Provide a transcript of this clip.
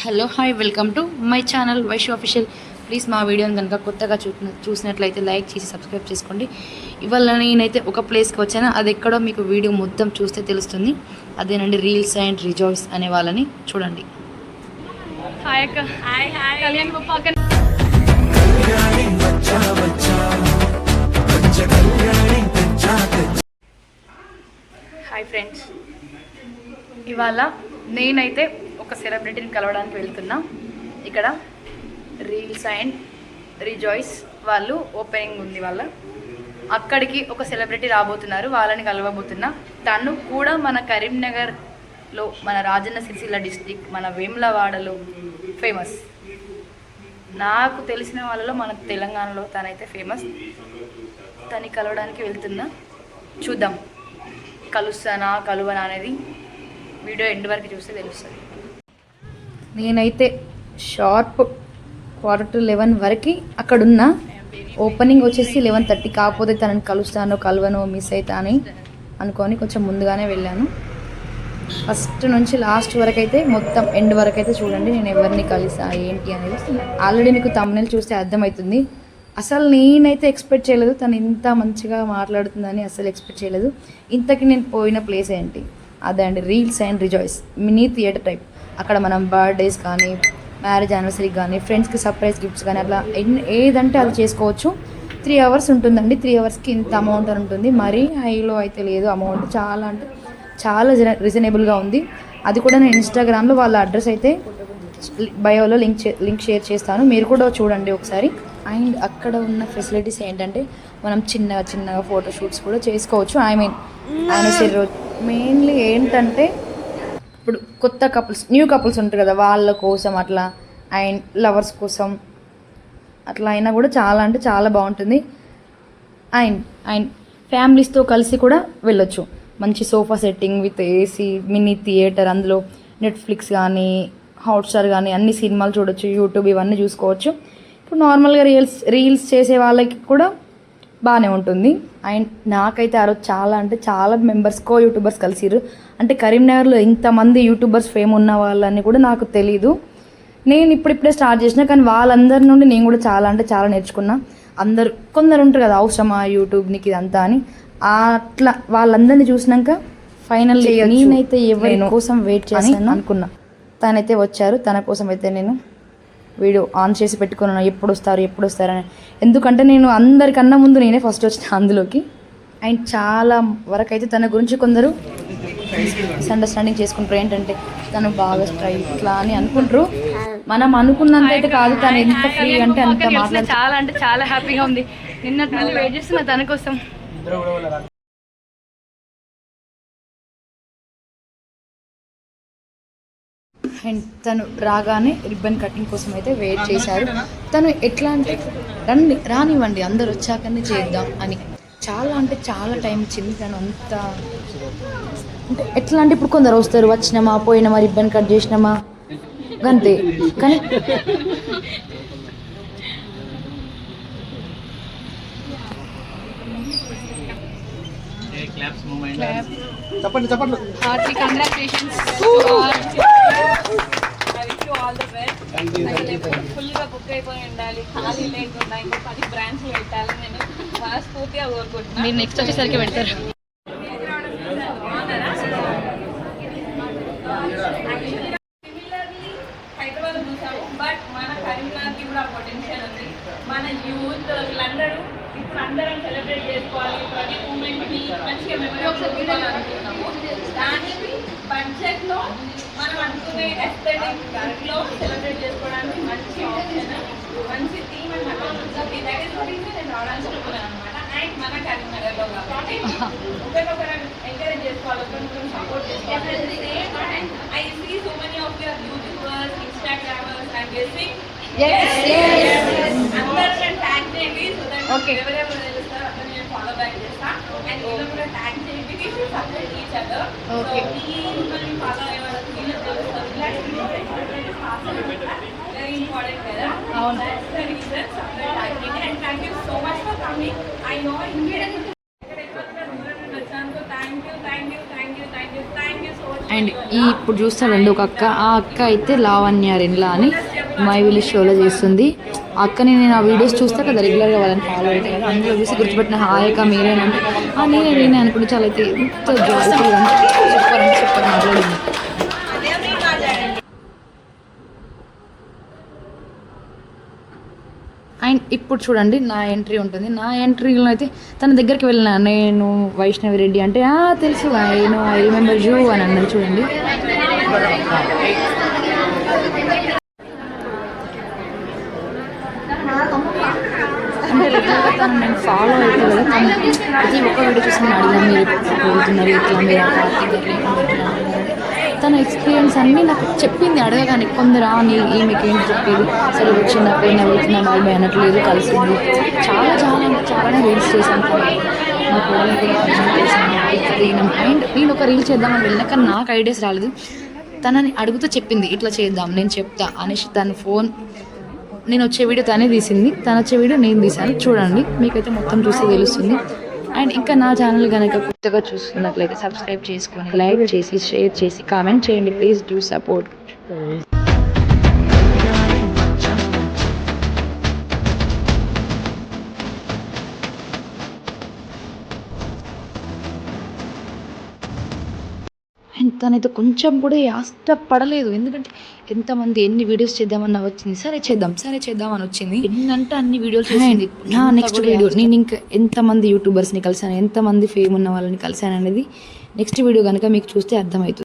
Hello hi welcome to my channel Vaish official. Please మా వీడియోని కనుక కొత్తగా చూసినట్లయితే లైక్ చేసి సబ్స్క్రైబ్ చేసుకోండి. ఇవాళ నేనైతే ఒక ప్లేస్కి వచ్చాను, అది ఎక్కడో మీకు వీడియో మొత్తం చూస్తే తెలుస్తుంది. అదేనండి రీల్స్ అండ్ రిజాయిస్ అనే వాళ్ళని చూడండి. హాయ్ అక్క. హాయ్ హాయ్ కళ్యాణ్ పక్క. హాయ్ ఫ్రెండ్స్, ఇవాళ నేనైతే ఒక సెలబ్రిటీని కలవడానికి వెళ్తున్నా. ఇక్కడ రీల్స్ అండ్ రిజాయిస్ వాళ్ళు ఓపెనింగ్ ఉంది. అక్కడికి ఒక సెలబ్రిటీ రాబోతున్నారు, వాళ్ళని కలవబోతున్నా. తను కూడా మన కరీంనగర్లో, మన రాజన్న సిరిసిల్ల డిస్ట్రిక్ట్, మన వేములవాడలో ఫేమస్. నాకు తెలిసిన వాళ్ళలో మన తెలంగాణలో తనైతే ఫేమస్. తను కలవడానికి వెళ్తున్నా. చూద్దాం కలుస్తానా కలువనా అనేది వీడియో ఎండ్ వరకు చూస్తే తెలుస్తుంది. నేనైతే షార్ప్ 11:45 వరకు అక్కడున్నా. ఓపెనింగ్ వచ్చేసి 11:30. కాకపోతే తనని కలుస్తానో కలవనో మిస్ అవుతా అని అనుకొని కొంచెం ముందుగానే వెళ్ళాను. ఫస్ట్ నుంచి లాస్ట్ వరకు అయితే మొత్తం ఎండ్ వరకు అయితే చూడండి, నేను ఎవరిని కలిసా ఏంటి అనేది. ఆల్రెడీ మీకు తమ్ముళ్ళు చూస్తే అర్థమవుతుంది. అసలు నేనైతే ఎక్స్పెక్ట్ చేయలేదు తను ఇంత మంచిగా మాట్లాడుతుందని, అసలు ఎక్స్పెక్ట్ చేయలేదు. ఇంతకీ నేను పోయిన ప్లేస్ ఏంటి, అదే అండి reels and rejoice mini theatre type. అక్కడ మనం బర్త్డేస్ కానీ, మ్యారేజ్ యానివర్సరీకి కానీ, ఫ్రెండ్స్కి సర్ప్రైజ్ గిఫ్ట్స్ కానీ, అట్లా ఏదంటే అది చేసుకోవచ్చు. 3 hours ఉంటుందండి. 3 hours ఇంత అమౌంట్ అని ఉంటుంది. మరీ హైలో అయితే లేదు అమౌంట్, చాలా అంటే చాలా రీజనబుల్గా ఉంది. అది కూడా నేను ఇన్స్టాగ్రామ్లో వాళ్ళ అడ్రస్ అయితే బయోలో లింక్ షేర్ చేస్తాను, మీరు కూడా చూడండి ఒకసారి. అండ్ అక్కడ ఉన్న ఫెసిలిటీస్ ఏంటంటే మనం చిన్నగా ఫోటోషూట్స్ కూడా చేసుకోవచ్చు. యానివర్సరీ రోజు మెయిన్లీ ఏంటంటే ఇప్పుడు కొత్త కపుల్స్, న్యూ కపుల్స్ ఉంటారు కదా, వాళ్ళ కోసం అట్లా, అండ్ లవర్స్ కోసం అట్లా అయినా కూడా చాలా అంటే చాలా బాగుంటుంది. అండ్ ఫ్యామిలీస్తో కలిసి కూడా వెళ్ళొచ్చు. మంచి sofa setting with AC, mini theatre, అందులో నెట్ఫ్లిక్స్ కానీ హాట్స్టార్ కానీ అన్ని సినిమాలు చూడొచ్చు, యూట్యూబ్ ఇవన్నీ చూసుకోవచ్చు. ఇప్పుడు నార్మల్గా రీల్స్ చేసే వాళ్ళకి కూడా బాగానే ఉంటుంది. అండ్ నాకైతే ఆ రోజు చాలా అంటే చాలా యూట్యూబర్స్ కలిసిరు. అంటే కరీంనగర్లో ఇంతమంది యూట్యూబర్స్ ఫేమ్ ఉన్న వాళ్ళని కూడా నాకు తెలీదు. నేను ఇప్పుడిప్పుడే స్టార్ట్ చేసిన, కానీ వాళ్ళందరి నుండి నేను కూడా చాలా అంటే చాలా నేర్చుకున్నా. కొందరు ఉంటారు కదా, అవసరమా యూట్యూబ్ నీకు ఇదంతా అని, అట్లా వాళ్ళందరినీ చూసినాక ఫైనల్ నేనైతే ఎవరి కోసం వెయిట్ చేస్తాను అనుకున్నా. తనైతే వచ్చారు, తన కోసం అయితే నేను వీడియో ఆన్ చేసి పెట్టుకున్నాను, ఎప్పుడు వస్తారని. ఎందుకంటే నేను అందరికన్నా ముందు నేనే ఫస్ట్ వచ్చిన అందులోకి. అండ్ చాలా వరకు అయితే తన గురించి కొందరు మిస్అండర్స్టాండింగ్ చేసుకుంటారు. ఏంటంటే తను బాగా స్టైల్ ఇట్లా అని అనుకుంటారు. మనం అనుకున్నంత అయితే కాదు. తను ఎంత ఫ్రీ అంటే అంత మాట్లాడు. చాలా అంటే చాలా హ్యాపీగా ఉంది. నిన్నటి నుండి వెయిట్ చేస్తున్నా తన కోసం. అండ్ తను రాగానే రిబ్బన్ కటింగ్ కోసం అయితే వెయిట్ చేశారు. తను ఎట్లా అంటే రానివ్వండి అందరు వచ్చాకనే చేద్దాం అని చాలా అంటే చాలా టైం ఇచ్చింది. తను అంత అంటే ఎట్లా అంటే ఇప్పుడు కొందరు వస్తారు, వచ్చినామా పోయినామా రిబ్బన్ కట్ చేసినామా అంతే. కానీ చెప్పండి హార్ట్లీ కంగ్రాచులేషన్స్. ఫుల్గా బుక్ అయిపోయి ఉండాలి, ఖాళీ లేకుండా ఇంకో 10 బ్రాంచ్లు పెట్టాలి. నేను మనస్ఫూర్తిగా కోరుకుంటున్నాను. మీరు నెక్స్ట్ వచ్చేసరికి పెడతారు. హైదరాబాద్ చూసాము, బట్ మన కరీంనగర్కి కూడా పొటెన్షియల్ ఉంది. మన యూత్ వీళ్ళందరూ ఇప్పుడు అందరం సెలబ్రేట్ చేసుకోవాలి, ప్రతి మూమెంట్ని మంచిగా మెమరీ అనుకుంటున్నాము. దానికి బడ్జెట్లో మనం అనుకునే ఎస్థెటిక్లో సెలబ్రేట్ చేసుకోవడానికి మంచి ఆప్షన్, మంచి థీమ్ అని నాకు అనిపిస్తుంది. దట్ ఈస్ వాట్ నేను రావడానికి అనుకున్నాను అనమాట. అండ్ మన కరీంనగర్లో కాబట్టి ఒకరినొకరు ఎంకరేజ్ చేసుకోవాలి, ఒకరినొకరు సపోర్ట్ చేసుకోవాలి. And I see so many of your youtubers, instagrammers, I guessing అందరూ ట్యాగ్ చేయండి. సో దట్ ఎవరెవరు తెలుస్తారు అక్కడ నేను ఫాలో బ్యాక్ చేస్తాను. అండ్ వీళ్ళు కూడా ట్యాగ్ చేయండి, సపోర్ట్ ఈచ్ అదర్. మిమ్మల్ని ఫాలో అయ్యే వాళ్ళకి వీళ్ళు తెలుస్తారు. వెరీ ఇంపార్టెంట్ కదా. And thank you so much for coming. I know India వచ్చాను. Thank you so much. And ఇప్పుడు చూస్తాడండి ఒక అక్క, ఆ అక్క అయితే లావణ్య రెండ్లా అని మై విలేజ్ షోలో చేస్తుంది. ఆ అక్కని నేను ఆ వీడియోస్ చూస్తే కదా రెగ్యులర్గా వాళ్ళని ఫాలో అవుతాయి కదా, అందులో చూసి గుర్తుపెట్టిన హాయ్ అక్క మీరేనంటే నేనే అనుకుంటే చాలా అయితే ఎంత జాయ్ఫుల్ అంటే సూపర్ మాట్లాడింది. అండ్ ఇప్పుడు చూడండి నా ఎంట్రీ ఉంటుంది. నా ఎంట్రీలో అయితే తన దగ్గరికి వెళ్ళిన నేను వైష్ణవి రెడ్డి అంటే తెలుసు ఐ రిమెంబర్ యూ అని అన్నది చూడండి. అంటే రెగ్యులర్గా తను నేను ఫాలో అయితే కదా, తను ప్రతి ఒక్క వీడియో చూసి నేను అడిగినా మీరు వెళ్తున్నారు ఇట్లా మీరు తన ఎక్స్పీరియన్స్ అన్నీ నాకు చెప్పింది అడగగానే. కొందరు ఈమెకి ఏంటి చెప్పేది, సరే వచ్చిన పోయినా వెళ్తున్నా బాగా అనట్లేదు కలిసింది. చాలానే రీల్స్ చేశాను మా కోడలు కూడా పరిచయం చేశాను. అండ్ నేను ఒక రీల్ చేద్దామని వెళ్ళినా కానీ నాకు ఐడియాస్ రాలేదు. తనని అడుగుతూ చెప్పింది ఇట్లా చేద్దాం నేను చెప్తా అనేసి. తన ఫోన్ నేను వచ్చే వీడియో తనే తీసింది, తను వచ్చే వీడియో నేను తీసాను. చూడండి మీకైతే మొత్తం చూస్తే తెలుస్తుంది. అండ్ ఇంకా నా ఛానల్ కనుక కొత్తగా చూస్తున్నట్లయితే సబ్స్క్రైబ్ చేసుకొని లైక్ చేసి షేర్ చేసి కామెంట్ చేయండి. Please do support. అండ్ తనైతే కొంచెం కూడా పడలేదు. ఎందుకంటే ఎంతమంది ఎన్ని వీడియోస్ చేద్దామన్నా వచ్చింది, సరే చేద్దాం అని వచ్చింది. ఎన్నంటే అన్ని వీడియోస్ చేసింది. నా నెక్స్ట్ వీడియో నేను ఇంకా ఎంతమంది యూట్యూబర్స్ని కలిసాను, ఎంతమంది ఫేమ్ ఉన్న వాళ్ళని కలిసాను అనేది నెక్స్ట్ వీడియో కనుక మీకు చూస్తే అర్థమవుతుంది.